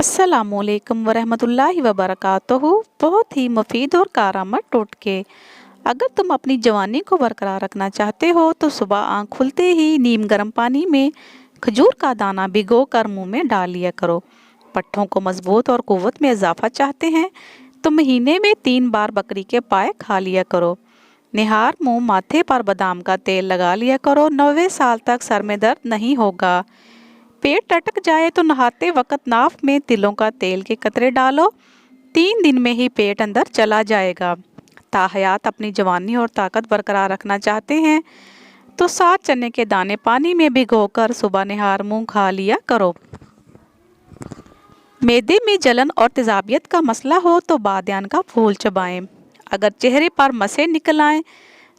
अस्सलामुअलैकुम वरहमतुल्लाहि वबरकातुहू। बहुत ही मुफीद और कारआमद टोटके। अगर तुम अपनी जवानी को बरकरार रखना चाहते हो तो सुबह आँख खुलते ही नीम गर्म पानी में खजूर का दाना भिगो कर मुँह में डाल लिया करो। पट्ठों को मजबूत और कुव्वत में इजाफा चाहते हैं तो महीने में 3 बार बकरी के पाए खा लिया करो। निहार मुँह माथे पर बादाम का तेल लगा लिया करो। 90 साल तक सर में दर्द नहीं होगा। पेट अटक जाए तो नहाते वक्त नाफ में तिलों का तेल के कतरे डालो। 3 दिन में ही पेट अंदर चला जाएगा। ताहयात अपनी जवानी और ताकत बरकरार रखना चाहते हैं तो 7 चने के दाने पानी में भिगोकर सुबह निहार मुंह खा लिया करो। मैदे में जलन और तेजाबियत का मसला हो तो बादयान का फूल चबाएं। अगर चेहरे पर मसें निकल आएँ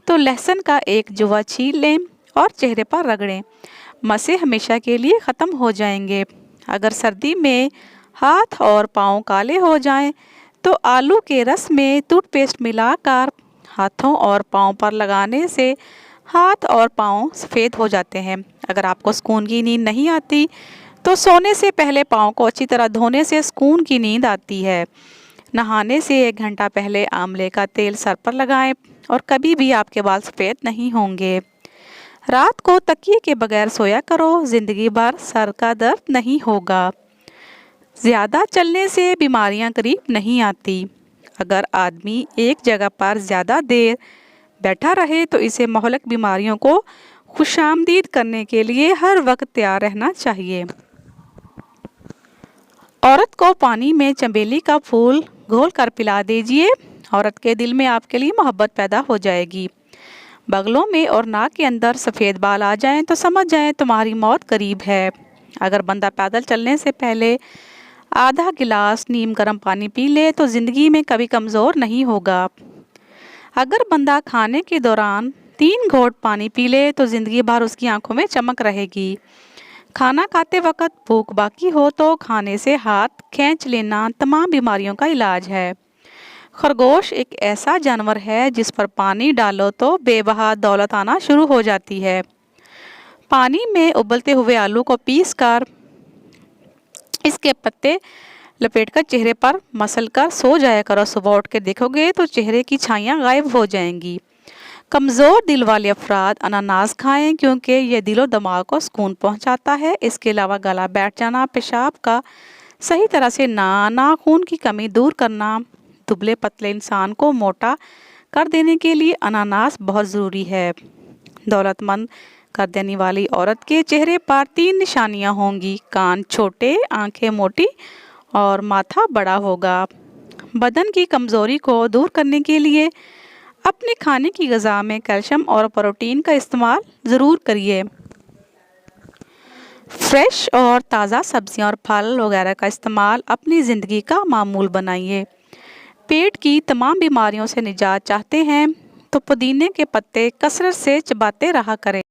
तो लहसुन का एक जुवा छील लें और चेहरे पर रगड़ें। मसें हमेशा के लिए ख़त्म हो जाएंगे। अगर सर्दी में हाथ और पाँव काले हो जाएं तो आलू के रस में टूथपेस्ट मिलाकर हाथों और पाँव पर लगाने से हाथ और पाँव सफ़ेद हो जाते हैं। अगर आपको सुकून की नींद नहीं आती तो सोने से पहले पाँव को अच्छी तरह धोने से सुकून की नींद आती है। नहाने से 1 घंटा पहले आंवले का तेल सर पर लगाएं और कभी भी आपके बाल सफ़ेद नहीं होंगे। रात को तकिए के बगैर सोया करो। ज़िंदगी भर सर का दर्द नहीं होगा। ज़्यादा चलने से बीमारियां करीब नहीं आती। अगर आदमी एक जगह पर ज़्यादा देर बैठा रहे तो इसे मोहल्लक बीमारियों को खुशामदीद करने के लिए हर वक्त तैयार रहना चाहिए। औरत को पानी में चमेली का फूल घोल कर पिला दीजिए। औरत के दिल में आपके लिए मोहब्बत पैदा हो जाएगी। बगलों में और नाक के अंदर सफ़ेद बाल आ जाएं तो समझ जाएं तुम्हारी मौत करीब है। अगर बंदा पैदल चलने से पहले आधा गिलास नीम गर्म पानी पी ले तो ज़िंदगी में कभी कमज़ोर नहीं होगा। अगर बंदा खाने के दौरान 3 घोंट पानी पी ले तो ज़िंदगी भर उसकी आंखों में चमक रहेगी। खाना खाते वक्त भूख बाकी हो तो खाने से हाथ खींच लेना तमाम बीमारियों का इलाज है। खरगोश एक ऐसा जानवर है जिस पर पानी डालो तो बेबहा दौलत आना शुरू हो जाती है। पानी में उबलते हुए आलू को पीस कर इसके पत्ते लपेटकर चेहरे पर मसल कर सो जाया करो। सुबह उठ के देखोगे तो चेहरे की छाइयाँ गायब हो जाएंगी। कमज़ोर दिल वाले अफराद अनानास खाएं क्योंकि यह दिलो दिमाग को सुकून पहुंचाता है। इसके अलावा गला बैठ जाना, पेशाब का सही तरह से ना आना, खून की कमी दूर करना, दुबले पतले इंसान को मोटा कर देने के लिए अनानास बहुत ज़रूरी है। दौलतमंद कर देने वाली औरत के चेहरे पर 3 निशानियां होंगी। कान छोटे, आंखें मोटी और माथा बड़ा होगा। बदन की कमज़ोरी को दूर करने के लिए अपने खाने की ग़िज़ा में कैल्शियम और प्रोटीन का इस्तेमाल ज़रूर करिए। फ्रेश और ताज़ा सब्जियां और फल वगैरह का इस्तेमाल अपनी ज़िंदगी का मामूल बनाइए। पेट की तमाम बीमारियों से निजात चाहते हैं तो पुदीने के पत्ते कसरत से चबाते रहा करें।